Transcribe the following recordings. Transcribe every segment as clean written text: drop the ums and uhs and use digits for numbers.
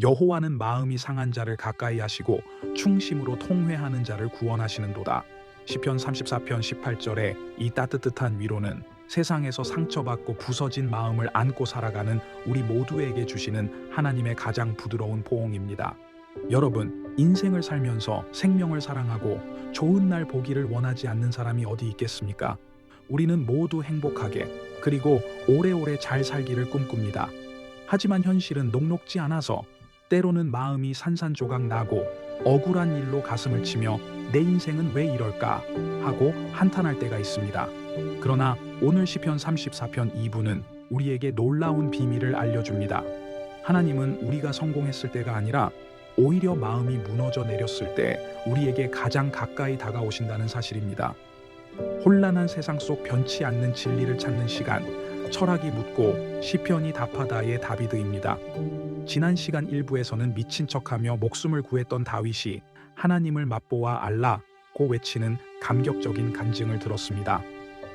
여호와는 마음이 상한 자를 가까이 하시고 충심으로 통회하는 자를 구원하시는도다. 시편 34편 18절에 이 따뜻한 위로는 세상에서 상처받고 부서진 마음을 안고 살아가는 우리 모두에게 주시는 하나님의 가장 부드러운 포옹입니다. 여러분, 인생을 살면서 생명을 사랑하고 좋은 날 보기를 원하지 않는 사람이 어디 있겠습니까? 우리는 모두 행복하게 그리고 오래오래 잘 살기를 꿈꿉니다. 하지만 현실은 녹록지 않아서 때로는 마음이 산산조각 나고 억울한 일로 가슴을 치며 내 인생은 왜 이럴까 하고 한탄할 때가 있습니다. 그러나 오늘 시편 34편 2부는 우리에게 놀라운 비밀을 알려줍니다. 하나님은 우리가 성공했을 때가 아니라 오히려 마음이 무너져 내렸을 때 우리에게 가장 가까이 다가오신다는 사실입니다. 혼란한 세상 속 변치 않는 진리를 찾는 시간, 철학이 묻고 시편이 답하다의 다비드입니다. 지난 시간 1부에서는 미친 척하며 목숨을 구했던 다윗이 하나님을 맛보아 알라고 외치는 감격적인 간증을 들었습니다.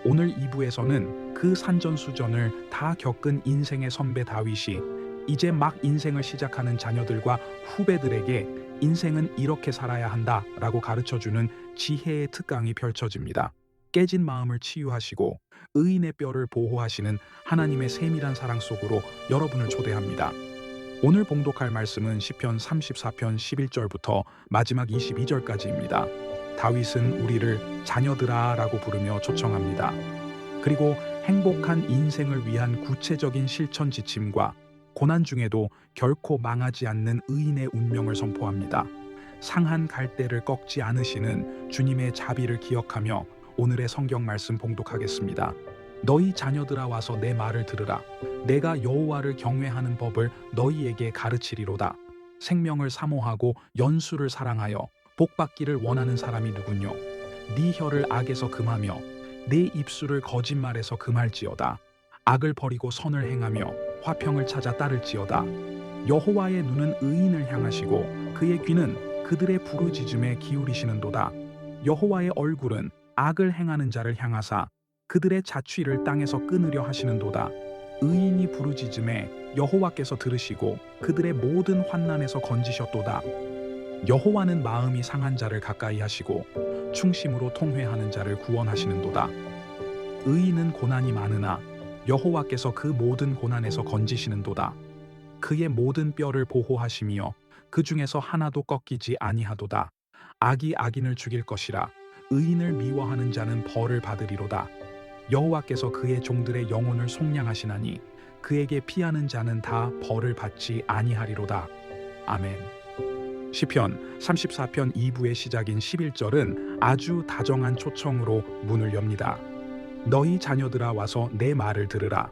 오늘 2부에서는 그 산전수전을 다 겪은 인생의 선배 다윗이 이제 막 인생을 시작하는 자녀들과 후배들에게 인생은 이렇게 살아야 한다라고 가르쳐주는 지혜의 특강이 펼쳐집니다. 깨진 마음을 치유하시고 의인의 뼈를 보호하시는 하나님의 세밀한 사랑 속으로 여러분을 초대합니다. 오늘 봉독할 말씀은 시편 34편 11절부터 마지막 22절까지입니다. 다윗은 우리를 자녀들아 라고 부르며 초청합니다. 그리고 행복한 인생을 위한 구체적인 실천 지침과 고난 중에도 결코 망하지 않는 의인의 운명을 선포합니다. 상한 갈대를 꺾지 않으시는 주님의 자비를 기억하며 오늘의 성경 말씀 봉독하겠습니다. 너희 자녀들아 와서 내 말을 들으라. 내가 여호와를 경외하는 법을 너희에게 가르치리로다. 생명을 사모하고 연수를 사랑하여 복받기를 원하는 사람이 누구뇨? 네 혀를 악에서 금하며 내 입술을 거짓말에서 금할지어다. 악을 버리고 선을 행하며 화평을 찾아 따를지어다. 여호와의 눈은 의인을 향하시고 그의 귀는 그들의 부르짖음에 기울이시는도다. 여호와의 얼굴은 악을 행하는 자를 향하사 그들의 자취를 땅에서 끊으려 하시는도다. 의인이 부르짖음에 여호와께서 들으시고 그들의 모든 환난에서 건지셨도다. 여호와는 마음이 상한 자를 가까이 하시고 충심으로 통회하는 자를 구원하시는도다. 의인은 고난이 많으나 여호와께서 그 모든 고난에서 건지시는도다. 그의 모든 뼈를 보호하시며 그 중에서 하나도 꺾이지 아니하도다. 악이 악인을 죽일 것이라. 의인을 미워하는 자는 벌을 받으리로다. 여호와께서 그의 종들의 영혼을 속량하시나니 그에게 피하는 자는 다 벌을 받지 아니하리로다. 아멘. 시편 34편 2부의 시작인 11절은 아주 다정한 초청으로 문을 엽니다. 너희 자녀들아 와서 내 말을 들으라.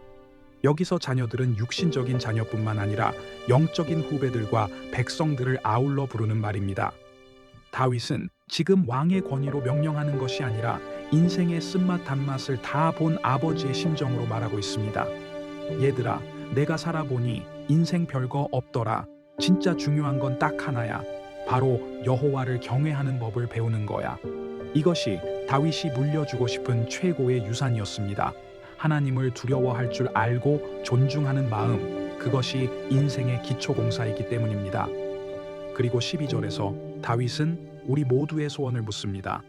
여기서 자녀들은 육신적인 자녀뿐만 아니라 영적인 후배들과 백성들을 아울러 부르는 말입니다. 다윗은 지금 왕의 권위로 명령하는 것이 아니라 인생의 쓴맛 단맛을 다 본 아버지의 심정으로 말하고 있습니다. 얘들아, 내가 살아보니 인생 별거 없더라. 진짜 중요한 건 딱 하나야. 바로 여호와를 경외하는 법을 배우는 거야. 이것이 다윗이 물려주고 싶은 최고의 유산이었습니다. 하나님을 두려워할 줄 알고 존중하는 마음, 그것이 인생의 기초공사이기 때문입니다. 그리고 12절에서 다윗은 우리 모두의 소원을 묻습니다.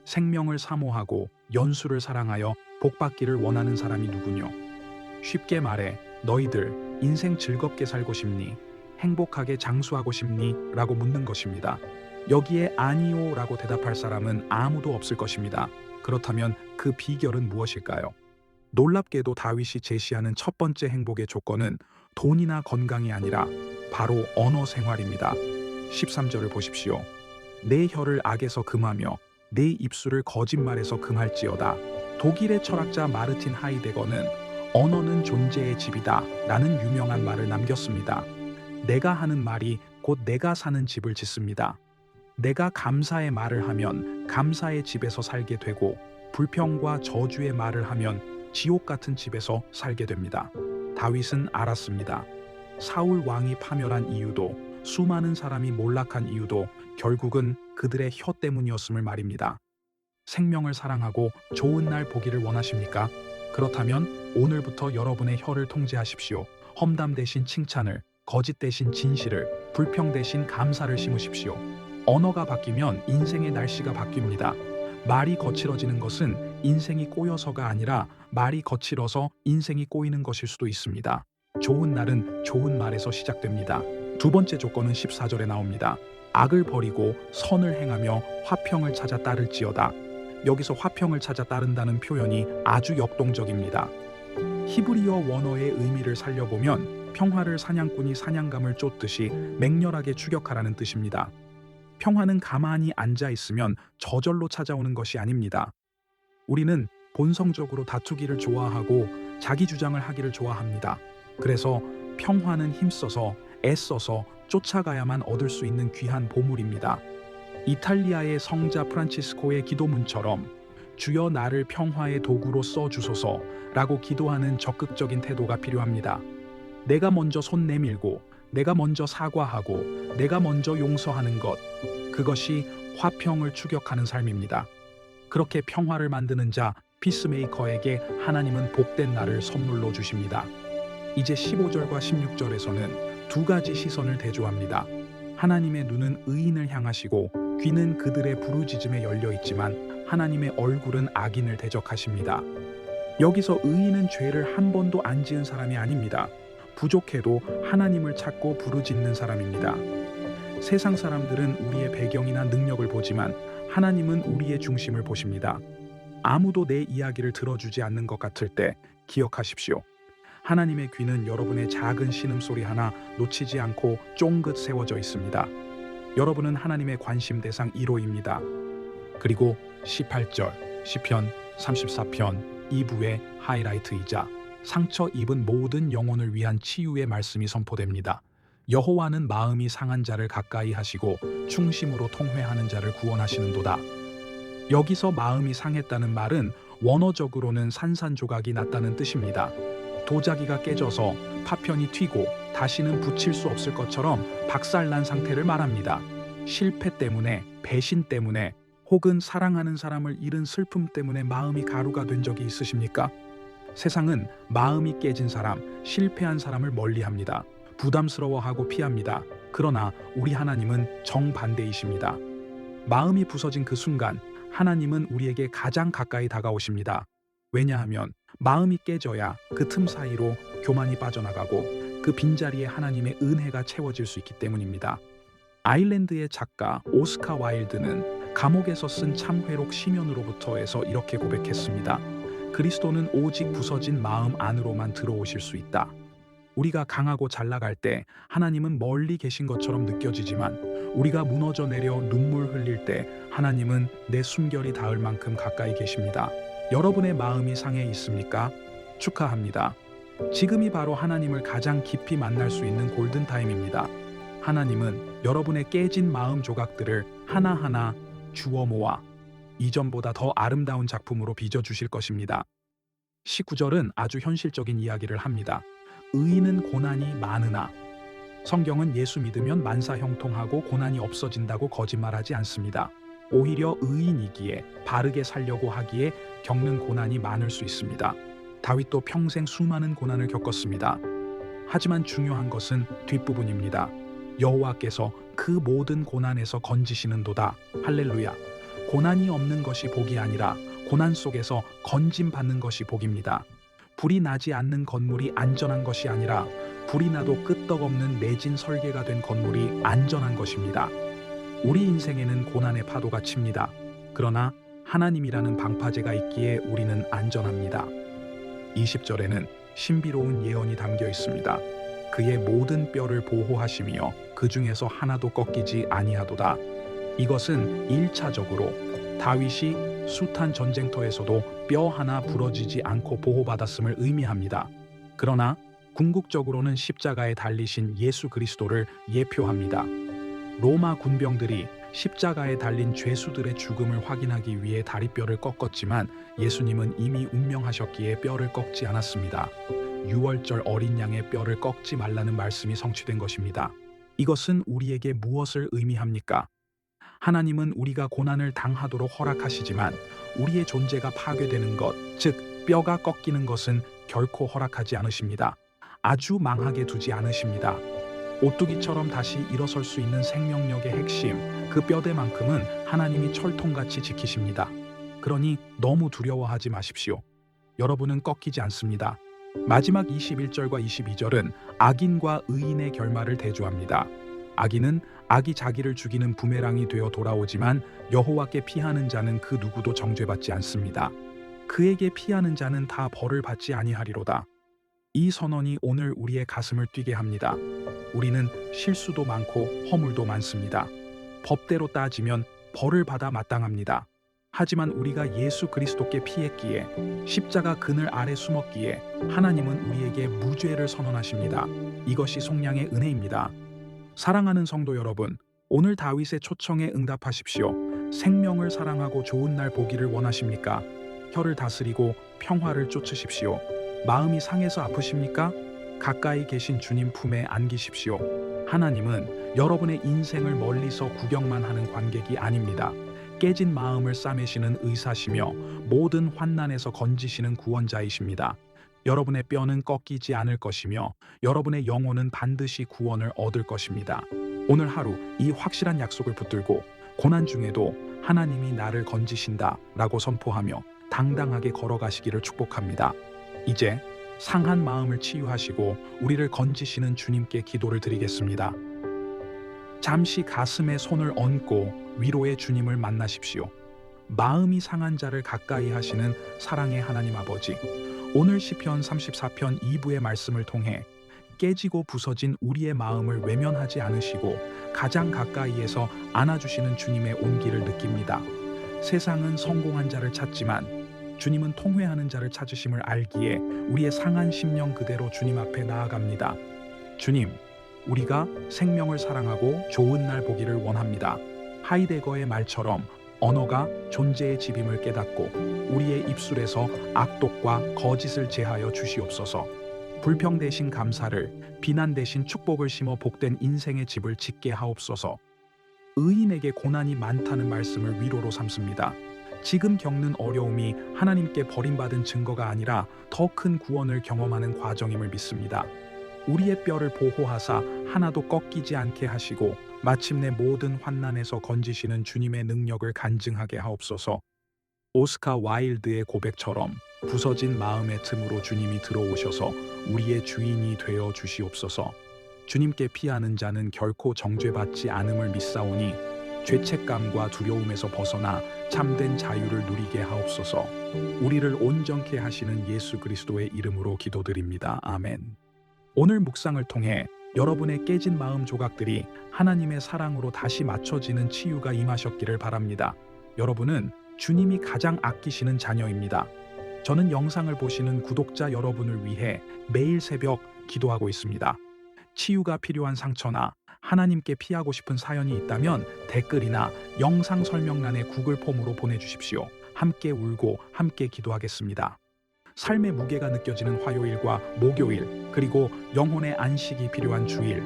생명을 사모하고 연수를 사랑하여 복받기를 원하는 사람이 누구뇨? 쉽게 말해 너희들 인생 즐겁게 살고 싶니? 행복하게 장수하고 싶니? 라고 묻는 것입니다. 여기에 아니요 라고 대답할 사람은 아무도 없을 것입니다. 그렇다면 그 비결은 무엇일까요? 놀랍게도 다윗이 제시하는 첫 번째 행복의 조건은 돈이나 건강이 아니라 바로 언어 생활입니다. 13절을 보십시오. 내 혀를 악에서 금하며 내 입술을 거짓말에서 금할지어다. 독일의 철학자 마르틴 하이데거는 언어는 존재의 집이다 라는 유명한 말을 남겼습니다. 내가 하는 말이 곧 내가 사는 집을 짓습니다. 내가 감사의 말을 하면 감사의 집에서 살게 되고 불평과 저주의 말을 하면 지옥 같은 집에서 살게 됩니다. 다윗은 알았습니다. 사울 왕이 파멸한 이유도 수많은 사람이 몰락한 이유도 결국은 그들의 혀 때문이었음을 말입니다. 생명을 사랑하고 좋은 날 보기를 원하십니까? 그렇다면 오늘부터 여러분의 혀를 통제하십시오. 험담 대신 칭찬을, 거짓 대신 진실을, 불평 대신 감사를 심으십시오. 언어가 바뀌면 인생의 날씨가 바뀝니다. 말이 거칠어지는 것은 인생이 꼬여서가 아니라 말이 거칠어서 인생이 꼬이는 것일 수도 있습니다. 좋은 날은 좋은 말에서 시작됩니다. 두 번째 조건은 14절에 나옵니다. 악을 버리고 선을 행하며 화평을 찾아 따를지어다. 여기서 화평을 찾아 따른다는 표현이 아주 역동적입니다. 히브리어 원어의 의미를 살려보면 평화를 사냥꾼이 사냥감을 쫓듯이 맹렬하게 추격하라는 뜻입니다. 평화는 가만히 앉아 있으면 저절로 찾아오는 것이 아닙니다. 우리는 본성적으로 다투기를 좋아하고 자기 주장을 하기를 좋아합니다. 그래서 평화는 힘써서 애써서 쫓아가야만 얻을 수 있는 귀한 보물입니다. 이탈리아의 성자 프란치스코의 기도문처럼 주여 나를 평화의 도구로 써주소서라고 기도하는 적극적인 태도가 필요합니다. 내가 먼저 손 내밀고 내가 먼저 사과하고 내가 먼저 용서하는 것, 그것이 화평을 추격하는 삶입니다. 그렇게 평화를 만드는 자 피스메이커에게 하나님은 복된 날을 선물로 주십니다. 이제 15절과 16절에서는 두 가지 시선을 대조합니다. 하나님의 눈은 의인을 향하시고 귀는 그들의 부르짖음에 열려 있지만 하나님의 얼굴은 악인을 대적하십니다. 여기서 의인은 죄를 한 번도 안 지은 사람이 아닙니다. 부족해도 하나님을 찾고 부르짖는 사람입니다. 세상 사람들은 우리의 배경이나 능력을 보지만 하나님은 우리의 중심을 보십니다. 아무도 내 이야기를 들어주지 않는 것 같을 때 기억하십시오. 하나님의 귀는 여러분의 작은 신음소리 하나 놓치지 않고 쫑긋 세워져 있습니다. 여러분은 하나님의 관심 대상 1호입니다. 그리고 18절, 시편 34편 2부의 하이라이트이자 상처 입은 모든 영혼을 위한 치유의 말씀이 선포됩니다. 여호와는 마음이 상한 자를 가까이 하시고 충심으로 통회하는 자를 구원하시는도다. 여기서 마음이 상했다는 말은 원어적으로는 산산조각이 났다는 뜻입니다. 도자기가 깨져서 파편이 튀고 다시는 붙일 수 없을 것처럼 박살난 상태를 말합니다. 실패 때문에, 배신 때문에, 혹은 사랑하는 사람을 잃은 슬픔 때문에 마음이 가루가 된 적이 있으십니까? 세상은 마음이 깨진 사람, 실패한 사람을 멀리합니다. 부담스러워하고 피합니다. 그러나 우리 하나님은 정반대이십니다. 마음이 부서진 그 순간 하나님은 우리에게 가장 가까이 다가오십니다. 왜냐하면 마음이 깨져야 그 틈 사이로 교만이 빠져나가고 그 빈자리에 하나님의 은혜가 채워질 수 있기 때문입니다. 아일랜드의 작가 오스카 와일드는 감옥에서 쓴 참회록 시면으로부터에서 이렇게 고백했습니다. 그리스도는 오직 부서진 마음 안으로만 들어오실 수 있다. 우리가 강하고 잘 나갈 때 하나님은 멀리 계신 것처럼 느껴지지만 우리가 무너져 내려 눈물 흘릴 때 하나님은 내 숨결이 닿을 만큼 가까이 계십니다. 여러분의 마음이 상해 있습니까? 축하합니다. 지금이 바로 하나님을 가장 깊이 만날 수 있는 골든타임입니다. 하나님은 여러분의 깨진 마음 조각들을 하나하나 주워 모아 이전보다 더 아름다운 작품으로 빚어주실 것입니다. 19절은 아주 현실적인 이야기를 합니다. 의인은 고난이 많으나 성경은 예수 믿으면 만사 형통하고 고난이 없어진다고 거짓말하지 않습니다. 오히려 의인이기에 바르게 살려고 하기에 겪는 고난이 많을 수 있습니다. 다윗도 평생 수많은 고난을 겪었습니다. 하지만 중요한 것은 뒷부분입니다. 여호와께서 그 모든 고난에서 건지시는도다. 할렐루야. 고난이 없는 것이 복이 아니라 고난 속에서 건짐받는 것이 복입니다. 불이 나지 않는 건물이 안전한 것이 아니라 불이 나도 끄떡없는 내진 설계가 된 건물이 안전한 것입니다. 우리 인생에는 고난의 파도가 칩니다. 그러나 하나님이라는 방파제가 있기에 우리는 안전합니다. 20절에는 신비로운 예언이 담겨 있습니다. 그의 모든 뼈를 보호하시며 그 중에서 하나도 꺾이지 아니하도다. 이것은 1차적으로 다윗이 숱한 전쟁터에서도 뼈 하나 부러지지 않고 보호받았음을 의미합니다. 그러나 궁극적으로는 십자가에 달리신 예수 그리스도를 예표합니다. 로마 군병들이 십자가에 달린 죄수들의 죽음을 확인하기 위해 다리뼈를 꺾었지만 예수님은 이미 운명하셨기에 뼈를 꺾지 않았습니다. 유월절 어린 양의 뼈를 꺾지 말라는 말씀이 성취된 것입니다. 이것은 우리에게 무엇을 의미합니까? 하나님은 우리가 고난을 당하도록 허락하시지만 우리의 존재가 파괴되는 것, 즉 뼈가 꺾이는 것은 결코 허락하지 않으십니다. 아주 망하게 두지 않으십니다. 오뚜기처럼 다시 일어설 수 있는 생명력의 핵심, 그 뼈대만큼은 하나님이 철통같이 지키십니다. 그러니 너무 두려워하지 마십시오. 여러분은 꺾이지 않습니다. 마지막 21절과 22절은 악인과 의인의 결말을 대조합니다. 악인은 악이 자기를 죽이는 부메랑이 되어 돌아오지만 여호와께 피하는 자는 그 누구도 정죄받지 않습니다. 그에게 피하는 자는 다 벌을 받지 아니하리로다. 이 선언이 오늘 우리의 가슴을 뛰게 합니다. 우리는 실수도 많고 허물도 많습니다. 법대로 따지면 벌을 받아 마땅합니다. 하지만 우리가 예수 그리스도께 피했기에, 십자가 그늘 아래 숨었기에 하나님은 우리에게 무죄를 선언하십니다. 이것이 속량의 은혜입니다. 사랑하는 성도 여러분, 오늘 다윗의 초청에 응답하십시오. 생명을 사랑하고 좋은 날 보기를 원하십니까? 혀를 다스리고 평화를 쫓으십시오. 마음이 상해서 아프십니까? 가까이 계신 주님 품에 안기십시오. 하나님은 여러분의 인생을 멀리서 구경만 하는 관객이 아닙니다. 깨진 마음을 싸매시는 의사시며 모든 환난에서 건지시는 구원자이십니다. 여러분의 뼈는 꺾이지 않을 것이며 여러분의 영혼은 반드시 구원을 얻을 것입니다. 오늘 하루 이 확실한 약속을 붙들고 고난 중에도 하나님이 나를 건지신다 라고 선포하며 당당하게 걸어가시기를 축복합니다. 이제 상한 마음을 치유하시고 우리를 건지시는 주님께 기도를 드리겠습니다. 잠시 가슴에 손을 얹고 위로의 주님을 만나십시오. 마음이 상한 자를 가까이 하시는 사랑의 하나님 아버지, 오늘 시편 34편 2부의 말씀을 통해 깨지고 부서진 우리의 마음을 외면하지 않으시고 가장 가까이에서 안아주시는 주님의 온기를 느낍니다. 세상은 성공한 자를 찾지만 주님은 통회하는 자를 찾으심을 알기에 우리의 상한 심령 그대로 주님 앞에 나아갑니다. 주님, 우리가 생명을 사랑하고 좋은 날 보기를 원합니다. 하이데거의 말처럼 언어가 존재의 집임을 깨닫고 우리의 입술에서 악독과 거짓을 제하여 주시옵소서. 불평 대신 감사를, 비난 대신 축복을 심어 복된 인생의 집을 짓게 하옵소서. 의인에게 고난이 많다는 말씀을 위로로 삼습니다. 지금 겪는 어려움이 하나님께 버림받은 증거가 아니라 더 큰 구원을 경험하는 과정임을 믿습니다. 우리의 뼈를 보호하사 하나도 꺾이지 않게 하시고 마침내 모든 환난에서 건지시는 주님의 능력을 간증하게 하옵소서. 오스카 와일드의 고백처럼 부서진 마음의 틈으로 주님이 들어오셔서 우리의 주인이 되어 주시옵소서. 주님께 피하는 자는 결코 정죄받지 않음을 믿사오니 죄책감과 두려움에서 벗어나 참된 자유를 누리게 하옵소서. 우리를 온전케 하시는 예수 그리스도의 이름으로 기도드립니다. 아멘. 오늘 묵상을 통해 여러분의 깨진 마음 조각들이 하나님의 사랑으로 다시 맞춰지는 치유가 임하셨기를 바랍니다. 여러분은 주님이 가장 아끼시는 자녀입니다. 저는 영상을 보시는 구독자 여러분을 위해 매일 새벽 기도하고 있습니다. 치유가 필요한 상처나 하나님께 피하고 싶은 사연이 있다면 댓글이나 영상 설명란에 구글 폼으로 보내주십시오. 함께 울고 함께 기도하겠습니다. 삶의 무게가 느껴지는 화요일과 목요일, 그리고 영혼의 안식이 필요한 주일,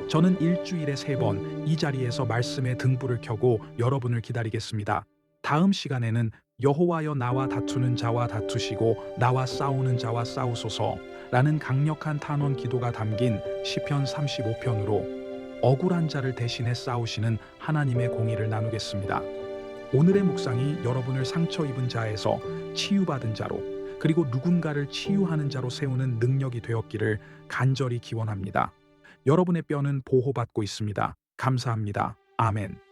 저는 일주일에 3번 이 자리에서 말씀의 등불을 켜고 여러분을 기다리겠습니다. 다음 시간에는 여호와여 나와 다투는 자와 다투시고 나와 싸우는 자와 싸우소서 라는 강력한 탄원 기도가 담긴 시편 35편으로 억울한 자를 대신해 싸우시는 하나님의 공의를 나누겠습니다. 오늘의 묵상이 여러분을 상처 입은 자에서 치유받은 자로, 그리고 누군가를 치유하는 자로 세우는 능력이 되었기를 간절히 기원합니다. 여러분의 뼈는 보호받고 있습니다. 감사합니다. 아멘.